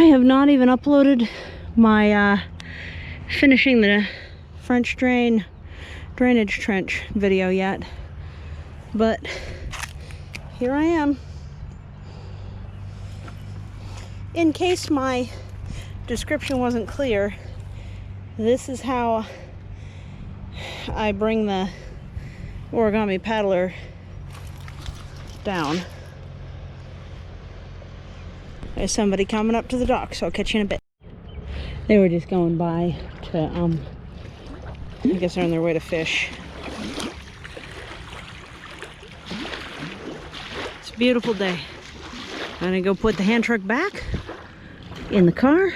have not even uploaded my finishing the French drainage trench video yet, but here I am. In case my description wasn't clear, this is how I bring the Origami Paddler down. There's somebody coming up to the dock, so I'll catch you in a bit. They were just going by to, I guess they're on their way to fish. It's a beautiful day. I'm gonna go put the hand truck back in the car,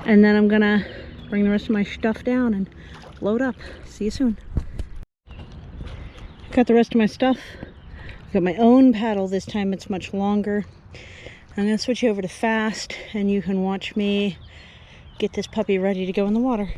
and then I'm gonna bring the rest of my stuff down and load up. See you soon. Got the rest of my stuff. I've got my own paddle this time. It's much longer. I'm gonna switch over to fast, and you can watch me get this puppy ready to go in the water.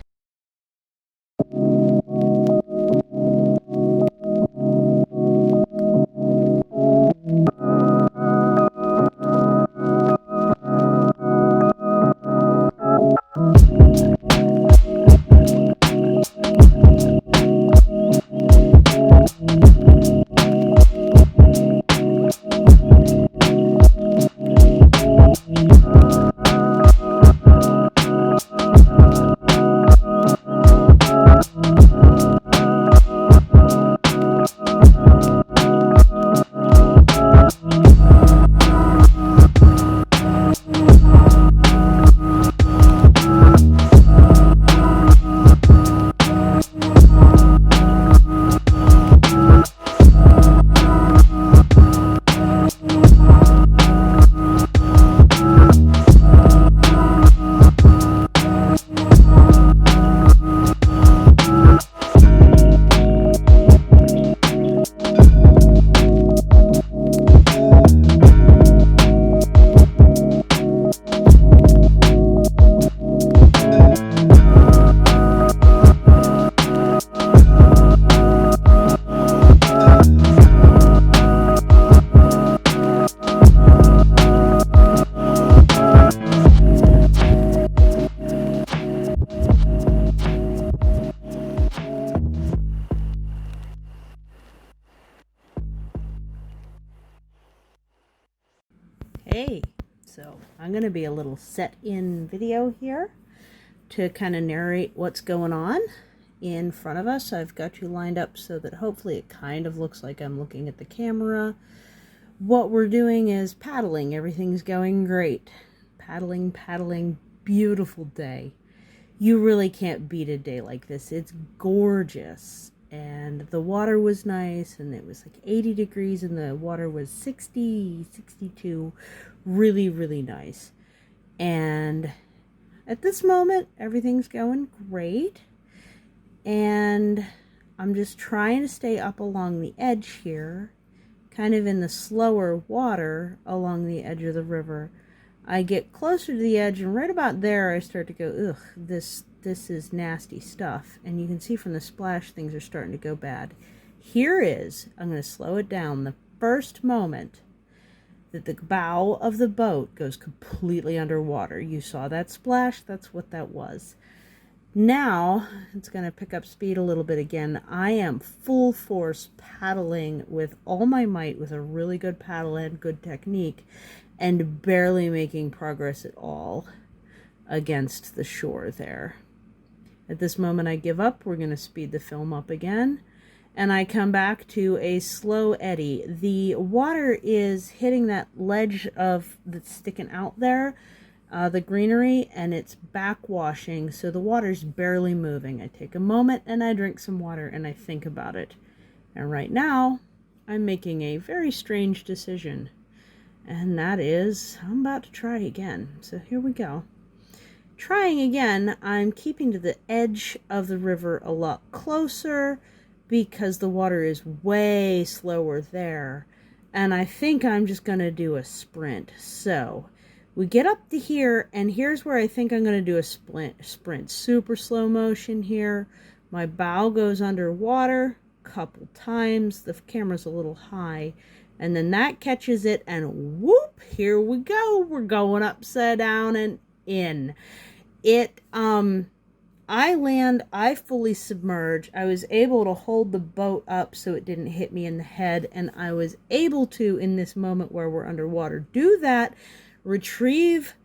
Hey, so I'm going to be a little set-in video here to kind of narrate what's going on in front of us. I've got you lined up so that hopefully it kind of looks like I'm looking at the camera. What we're doing is paddling. Everything's going great. Paddling, beautiful day. You really can't beat a day like this. It's gorgeous. And the water was nice, and it was like 80 degrees, and the water was 60, 62. Really, really nice. And at this moment, everything's going great. And I'm just trying to stay up along the edge here, kind of in the slower water along the edge of the river. I get closer to the edge, and right about there, I start to go, ugh, this is nasty stuff. And you can see from the splash, things are starting to go bad. Here is, I'm going to slow it down, the first moment that the bow of the boat goes completely underwater. You saw that splash? That's what that was. Now, it's going to pick up speed a little bit again. I am full force paddling with all my might with a really good paddle and good technique, and barely making progress at all against the shore there. At this moment I give up. We're going to speed the film up again, and I come back to a slow eddy. The water is hitting that ledge that's sticking out there, the greenery, and it's backwashing, so the water's barely moving. I take a moment and I drink some water and I think about it. And right now I'm making a very strange decision, and that is I'm about to try again. So here we go. Trying again, I'm keeping to the edge of the river a lot closer because the water is way slower there. And I think I'm just going to do a sprint. So we get up to here, and here's where I think I'm going to do a sprint. Super slow motion here. My bow goes underwater a couple times. The camera's a little high. and then that catches it, and whoop, here we go. We're going upside down and in. It, I fully submerged. I was able to hold the boat up so it didn't hit me in the head, and I was able to, in this moment where we're underwater, do that, retrieve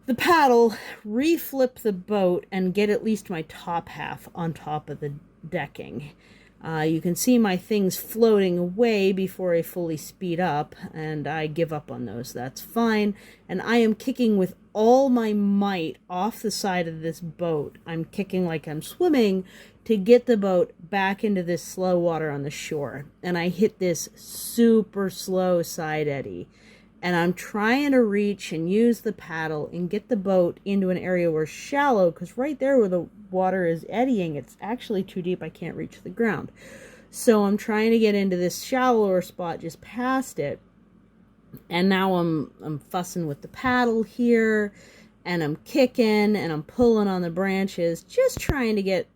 the paddle, reflip the boat, and get at least my top half on top of the decking. You can see my things floating away before I fully speed up, and I give up on those. That's fine. And I am kicking with all my might off the side of this boat. I'm kicking like I'm swimming to get the boat back into this slow water on the shore. And I hit this super slow side eddy. And I'm trying to reach and use the paddle and get the boat into an area where it's shallow, because right there where the water is eddying, it's actually too deep. I can't reach the ground. So I'm trying to get into this shallower spot just past it. And now I'm fussing with the paddle here, and I'm kicking and I'm pulling on the branches, just trying to get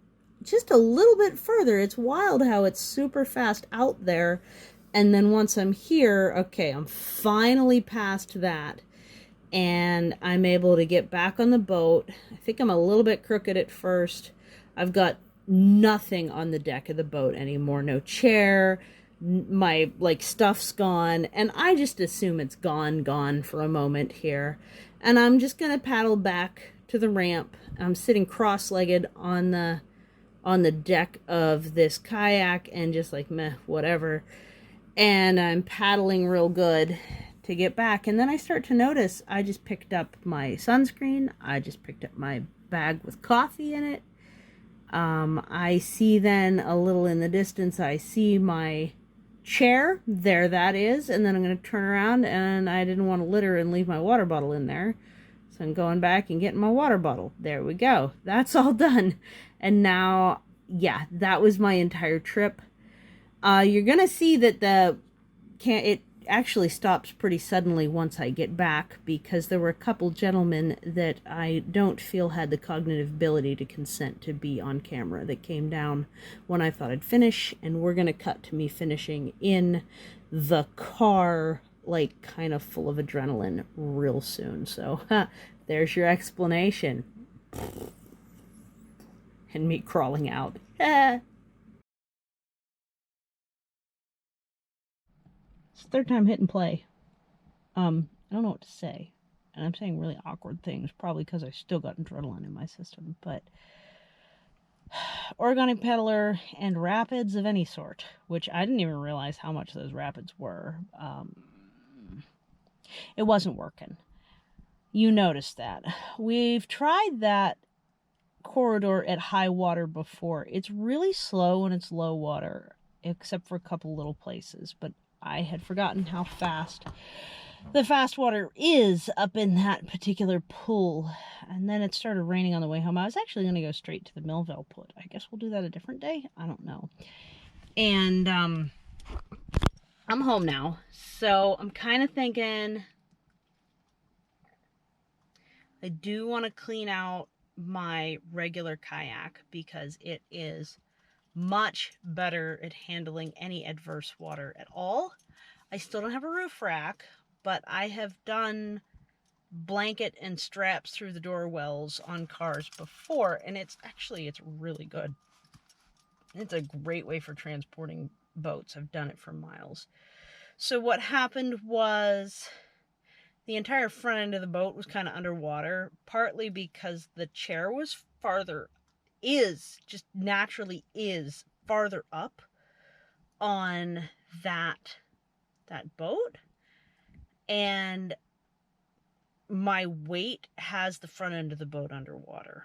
just a little bit further. It's wild how it's super fast out there. And then once I'm here, okay, I'm finally past that, and I'm able to get back on the boat. I think I'm a little bit crooked at first. I've got nothing on the deck of the boat anymore. No chair. My, stuff's gone. And I just assume it's gone for a moment here. And I'm just going to paddle back to the ramp. I'm sitting cross-legged on the deck of this kayak and just meh, whatever. And I'm paddling real good to get back. And then I start to notice I just picked up my sunscreen. I just picked up my bag with coffee in it. I see then a little in the distance, I see my chair. There that is. And then I'm going to turn around, and I didn't want to litter and leave my water bottle in there. So I'm going back and getting my water bottle. There we go. That's all done. And now, yeah, that was my entire trip. You're going to see that it actually stops pretty suddenly once I get back, because there were a couple gentlemen that I don't feel had the cognitive ability to consent to be on camera that came down when I thought I'd finish, and we're going to cut to me finishing in the car, kind of full of adrenaline real soon. So, there's your explanation. And me crawling out. It's the third time hitting play. I don't know what to say. And I'm saying really awkward things, probably because I still got adrenaline in my system. But Origami Paddler and rapids of any sort, which I didn't even realize how much those rapids were. It wasn't working. You noticed that. We've tried that corridor at high water before. It's really slow when it's low water, except for a couple little places. But I had forgotten how fast the fast water is up in that particular pool. And then it started raining on the way home. I was actually going to go straight to the Millville put. I guess we'll do that a different day. I don't know. And I'm home now. So I'm kind of thinking I do want to clean out my regular kayak, because it is much better at handling any adverse water at all. I still don't have a roof rack, but I have done blanket and straps through the door wells on cars before, and it's really good. It's a great way for transporting boats. I've done it for miles. So what happened was the entire front end of the boat was kind of underwater, partly because the chair was naturally farther up on that boat, and my weight has the front end of the boat underwater.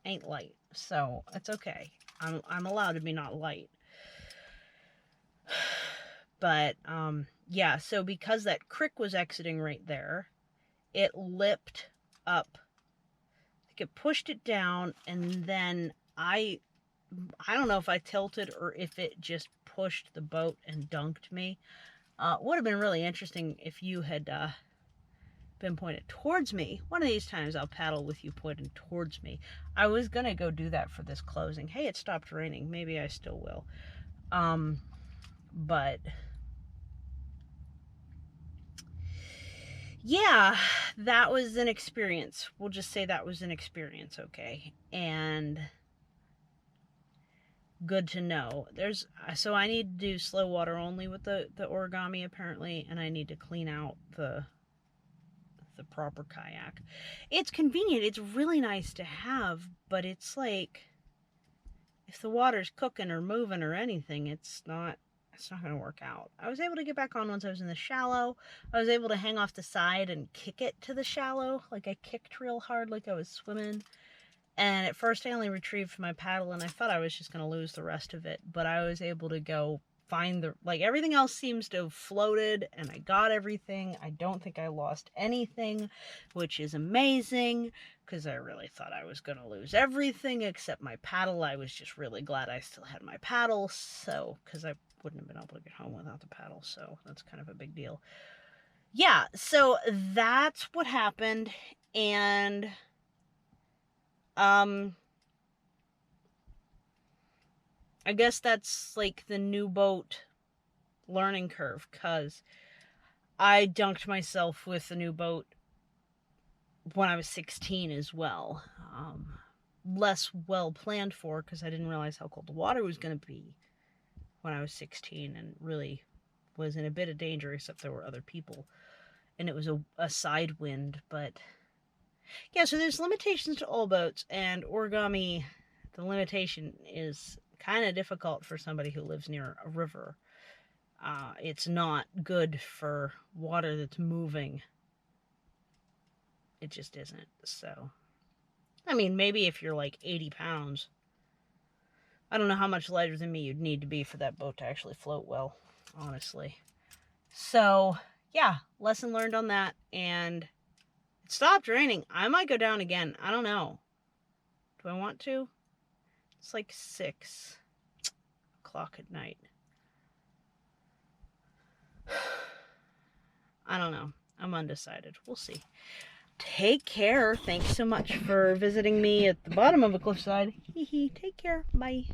Ain't light, so it's okay. I'm allowed to be not light. But yeah, so because that creek was exiting right there, it lipped up. It pushed it down, and then I don't know if I tilted or if it just pushed the boat and dunked me. Would have been really interesting if you had been pointed towards me. One of these times I'll paddle with you pointed towards me. I was going to go do that for this closing. Hey, it stopped raining. Maybe I still will. But yeah, that was an experience. We'll just say that was an experience, okay? And good to know. So I need to do slow water only with the origami apparently, and I need to clean out the proper kayak. It's convenient. It's really nice to have, but it's like if the water's cooking or moving or anything, it's not going to work out. I was able to get back on once I was in the shallow. I was able to hang off the side and kick it to the shallow. Like I kicked real hard like I was swimming. And at first I only retrieved my paddle and I thought I was just going to lose the rest of it. But I was able to go find everything else seems to have floated and I got everything. I don't think I lost anything, which is amazing because I really thought I was going to lose everything except my paddle. I was just really glad I still had my paddle. So, because I wouldn't have been able to get home without the paddle. So that's kind of a big deal. Yeah. So that's what happened. And, I guess that's like the new boat learning curve, because I dunked myself with the new boat when I was 16 as well. Less well planned for, because I didn't realize how cold the water was going to be when I was 16 and really was in a bit of danger, except there were other people. And it was a side wind, but yeah, so there's limitations to all boats, and origami, the limitation is kind of difficult for somebody who lives near a river. It's not good for water that's moving. It just isn't. So, I mean, maybe if you're like 80 pounds, I don't know how much lighter than me you'd need to be for that boat to actually float well, honestly. So, yeah, lesson learned on that, and it stopped raining. I might go down again. I don't know. Do I want to? It's like 6 o'clock at night. I don't know. I'm undecided. We'll see. Take care. Thanks so much for visiting me at the bottom of a cliffside. Hee hee. Take care. Bye.